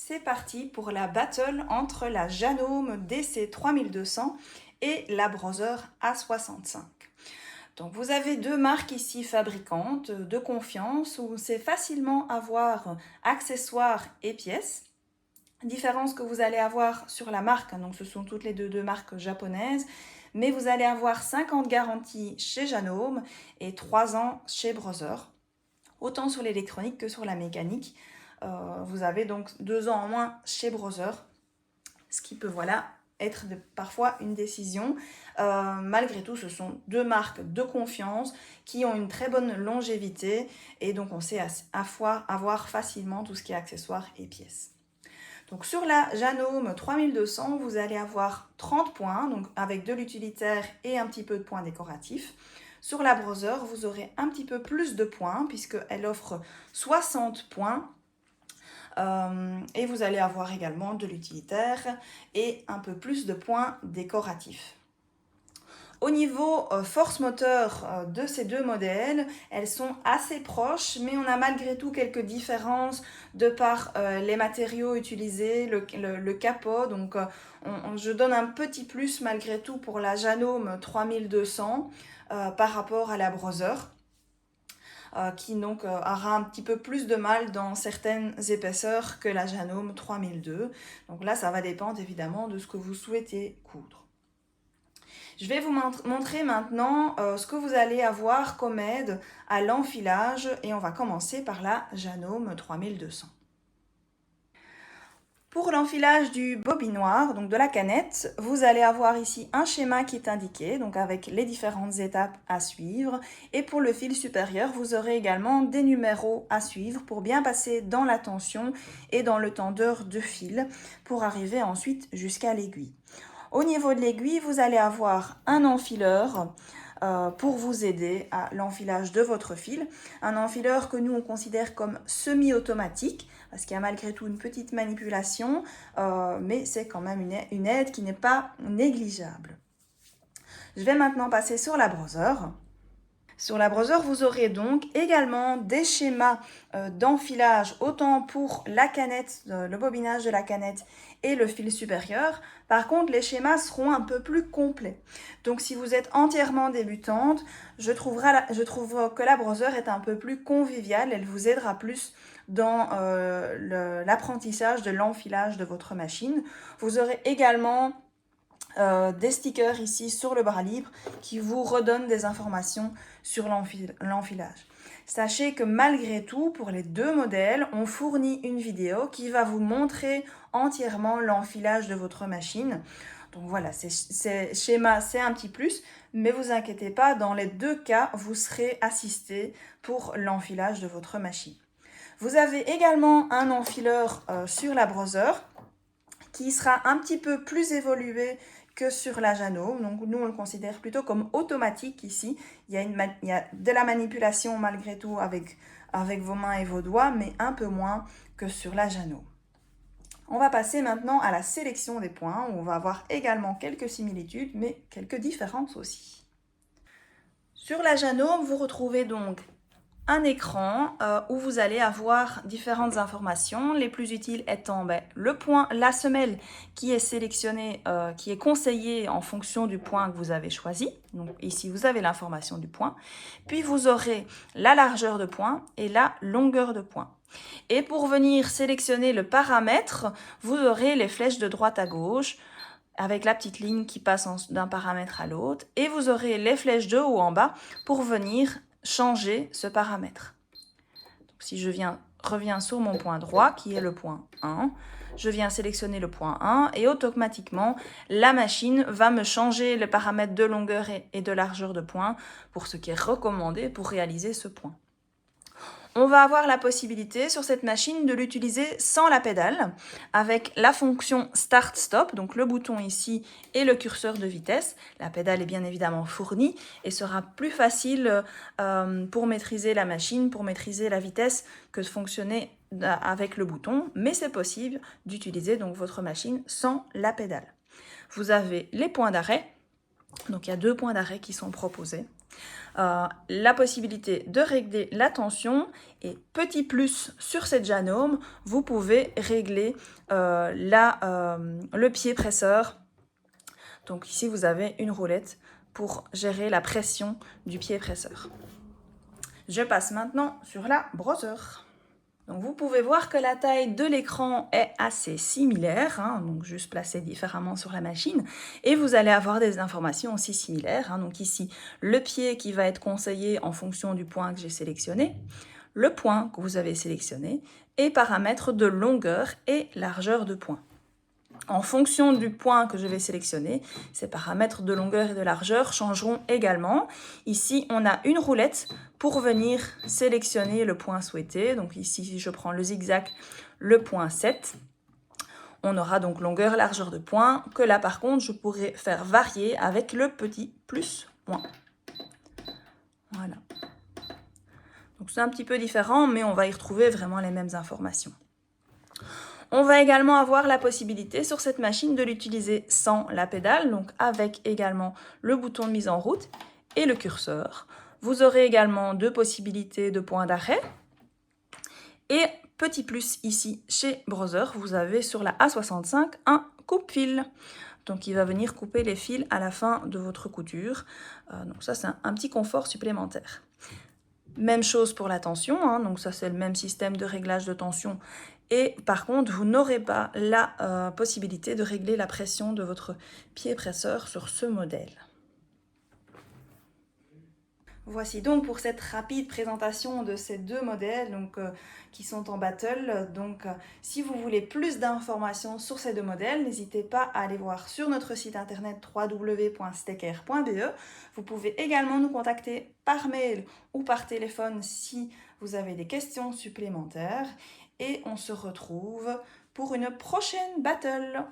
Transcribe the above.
c'est parti pour la battle entre la Janome DC3200 et la Brother A65. Donc vous avez deux marques ici fabricantes de confiance où c'est facilement avoir accessoires et pièces. Différence que vous allez avoir sur la marque, donc ce sont toutes les deux marques japonaises, mais vous allez avoir 5 ans de garantie chez Janome et 3 ans chez Brother, autant sur l'électronique que sur la mécanique. Vous avez donc 2 ans en moins chez Brother, ce qui peut être parfois une décision. Malgré tout, ce sont deux marques de confiance qui ont une très bonne longévité et donc on sait avoir facilement tout ce qui est accessoires et pièces. Donc sur la Janome 3200, vous allez avoir 30 points, donc avec de l'utilitaire et un petit peu de points décoratifs. Sur la Brother, vous aurez un petit peu plus de points puisqu'elle offre 60 points. Et vous allez avoir également de l'utilitaire et un peu plus de points décoratifs. Au niveau force moteur de ces deux modèles, elles sont assez proches, mais on a malgré tout quelques différences de par les matériaux utilisés, le capot. Donc je donne un petit plus malgré tout pour la Janome 3200 par rapport à la Brother. Qui donc aura un petit peu plus de mal dans certaines épaisseurs que la Janome 3002. Donc là, ça va dépendre évidemment de ce que vous souhaitez coudre. Je vais vous montrer maintenant ce que vous allez avoir comme aide à l'enfilage et on va commencer par la Janome 3200. Pour l'enfilage du bobinoir, donc de la canette, vous allez avoir ici un schéma qui est indiqué, donc avec les différentes étapes à suivre. Et pour le fil supérieur, vous aurez également des numéros à suivre pour bien passer dans la tension et dans le tendeur de fil pour arriver ensuite jusqu'à l'aiguille. Au niveau de l'aiguille, vous allez avoir un enfileur pour vous aider à l'enfilage de votre fil. Un enfileur que nous on considère comme semi-automatique parce qu'il y a malgré tout une petite manipulation, mais c'est quand même une aide qui n'est pas négligeable. Je vais maintenant passer sur la Brother. Sur la Brother, vous aurez donc également des schémas d'enfilage, autant pour la canette, le bobinage de la canette et le fil supérieur. Par contre, les schémas seront un peu plus complets. Donc, si vous êtes entièrement débutante, je trouve que la Brother est un peu plus conviviale. Elle vous aidera plus dans l'apprentissage de l'enfilage de votre machine. Vous aurez également des stickers ici sur le bras libre qui vous redonnent des informations sur l'enfilage. Sachez que malgré tout, pour les deux modèles, on fournit une vidéo qui va vous montrer entièrement l'enfilage de votre machine. Donc voilà, ces schémas, c'est un petit plus, mais vous inquiétez pas, dans les deux cas, vous serez assisté pour l'enfilage de votre machine. Vous avez également un enfileur sur la Brother qui sera un petit peu plus évolué que sur la Janome. Donc nous, on le considère plutôt comme automatique ici. Il y a de la manipulation malgré tout avec vos mains et vos doigts, mais un peu moins que sur la Janome. On va passer maintenant à la sélection des points, où on va avoir également quelques similitudes, mais quelques différences aussi. Sur la Janome, vous retrouvez donc un écran où vous allez avoir différentes informations, les plus utiles étant le point, la semelle qui est sélectionnée, qui est conseillée en fonction du point que vous avez choisi. Donc ici, vous avez l'information du point. Puis vous aurez la largeur de point et la longueur de point. Et pour venir sélectionner le paramètre, vous aurez les flèches de droite à gauche avec la petite ligne qui passe d'un paramètre à l'autre. Et vous aurez les flèches de haut en bas pour venir changer ce paramètre. Donc, si je reviens sur mon point droit, qui est le point 1, je viens sélectionner le point 1 et automatiquement, la machine va me changer les paramètres de longueur et de largeur de point pour ce qui est recommandé pour réaliser ce point. On va avoir la possibilité sur cette machine de l'utiliser sans la pédale avec la fonction Start-Stop, donc le bouton ici et le curseur de vitesse. La pédale est bien évidemment fournie et sera plus facile pour maîtriser la machine, pour maîtriser la vitesse que de fonctionner avec le bouton, mais c'est possible d'utiliser donc votre machine sans la pédale. Vous avez les points d'arrêt, donc il y a 2 points d'arrêt qui sont proposés. la possibilité de régler la tension et petit plus sur cette Janome, vous pouvez régler le pied presseur. Donc ici vous avez une roulette pour gérer la pression du pied presseur. Je passe maintenant sur la brosseur. Donc vous pouvez voir que la taille de l'écran est assez similaire, hein, donc juste placée différemment sur la machine. Et vous allez avoir des informations aussi similaires. Hein, donc ici, le pied qui va être conseillé en fonction du point que j'ai sélectionné, le point que vous avez sélectionné, et paramètres de longueur et largeur de point. En fonction du point que je vais sélectionner, ces paramètres de longueur et de largeur changeront également. Ici, on a une roulette pour venir sélectionner le point souhaité. Donc ici, si je prends le zigzag, le point 7, on aura donc longueur, largeur de point, que là par contre, je pourrais faire varier avec le petit plus, moins. Voilà. Donc c'est un petit peu différent, mais on va y retrouver vraiment les mêmes informations. On va également avoir la possibilité sur cette machine de l'utiliser sans la pédale, donc avec également le bouton de mise en route et le curseur. Vous aurez également deux possibilités de points d'arrêt. Et petit plus ici chez Brother, vous avez sur la A65 un coupe-fil. Donc il va venir couper les fils à la fin de votre couture. Donc ça c'est un petit confort supplémentaire. Même chose pour la tension, hein, donc ça c'est le même système de réglage de tension. Et par contre, vous n'aurez pas la possibilité de régler la pression de votre pied presseur sur ce modèle. Voici donc pour cette rapide présentation de ces deux modèles qui sont en battle. Donc, si vous voulez plus d'informations sur ces deux modèles, n'hésitez pas à aller voir sur notre site internet www.stecker.be. Vous pouvez également nous contacter par mail ou par téléphone si vous avez des questions supplémentaires. Et on se retrouve pour une prochaine battle.